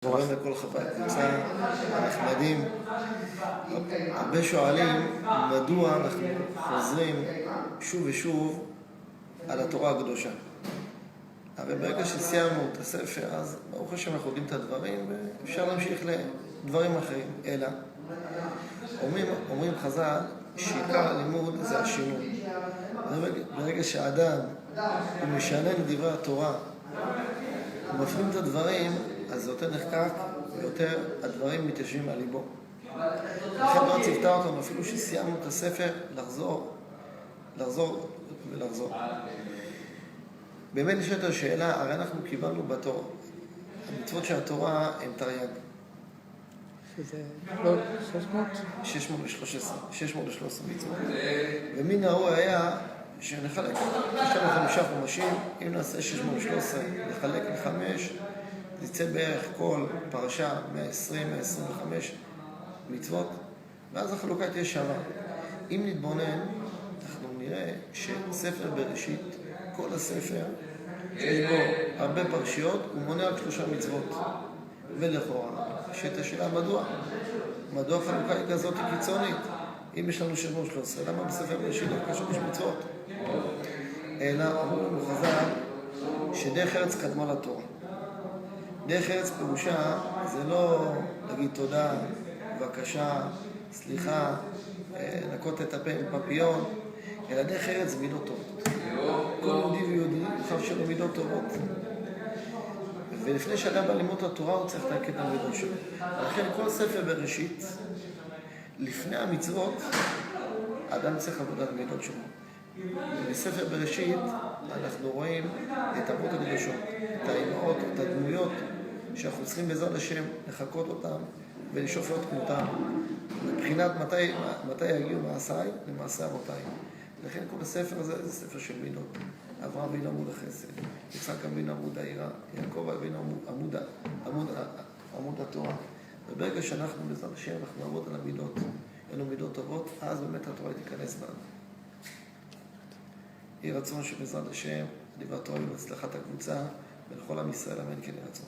שלום לכל חברי הקבוצה הנחמדים. הרבה שואלים מדוע אנחנו חוזרים שוב ושוב על התורה הקדושה. הרי ברגע שסיימנו את הספר, אז ברוך השם אנחנו יודעים את הדברים ואפשר להמשיך לדברים אחרים. אלא אומרים חז"ל שעיקר הלימוד זה השינוי. ברגע שהאדם הוא משנה לדברי התורה, הוא מפנים את הדברים, אז זה יותר נחקק ויותר הדברים מתיישבים על ליבו. לכן לא ציוותה אותנו, אפילו שסיימנו את הספר, לחזור ולחזור. באמת נשאלת השאלה, הרי אנחנו קיבלנו בתורה, המצוות של התורה הם תרי"ג. שזה לא 613 מצוות. ומן הראוי היה שנחלק, יש לנו 5 חומשים, אם נעשה 613, נחלק ל5, זה יצא בערך כל פרשה 120-125 מצוות, ואז החלוקה תהיה שווה. אם נתבונן, אנחנו נראה שספר בראשית, כל הספר, שיש בו הרבה פרשיות, הוא מונה רק 3 מצוות. ולכאורה, שאת השאלה מדוע החלוקה היא כזאת קיצונית? אם יש לנו 613, למה בספר בראשית דווקא 3 מצוות? אלא אמרו לנו חז"ל שדרך ארץ קדמה לתורה. דרך ארץ פירושה זה לא להגיד תודה, בבקשה, סליחה, לנקות את הפה עם פפיון, אלא דרך ארץ זה מידות טובות. כל יהודי ויהודי חייב שלו מידות טובות. ולפני שאדם בא ללמוד את התורה הוא צריך להכיר את המידות שלו. לכן כל ספר בראשית, לפני המצוות, האדם צריך לעבוד על המידות שלו. בספר בראשית אנחנו רואים את אבות הקדושות, את האימהות, את הדמויות שאנחנו צריכים בעזרת השם לחקות אותם ולשאוף להיות כמותם. מבחינת מתי יגיעו מעשיי למעשה אבותיי. לכן כל הספר הזה זה ספר של מידות. אברהם אבינו עמוד החסד, יצחק אבינו עמוד העירה, יעקב אבינו עמוד התורה. וברגע שאנחנו בעזרת השם אנחנו נעבוד על המידות, אלו מידות טובות, אז באמת התורה תיכנס בנו. יהי רצון שבעזרת השם דברי התורה יהיו להצלחת הקבוצה ולכל עם ישראל, אמן כן יהי רצון.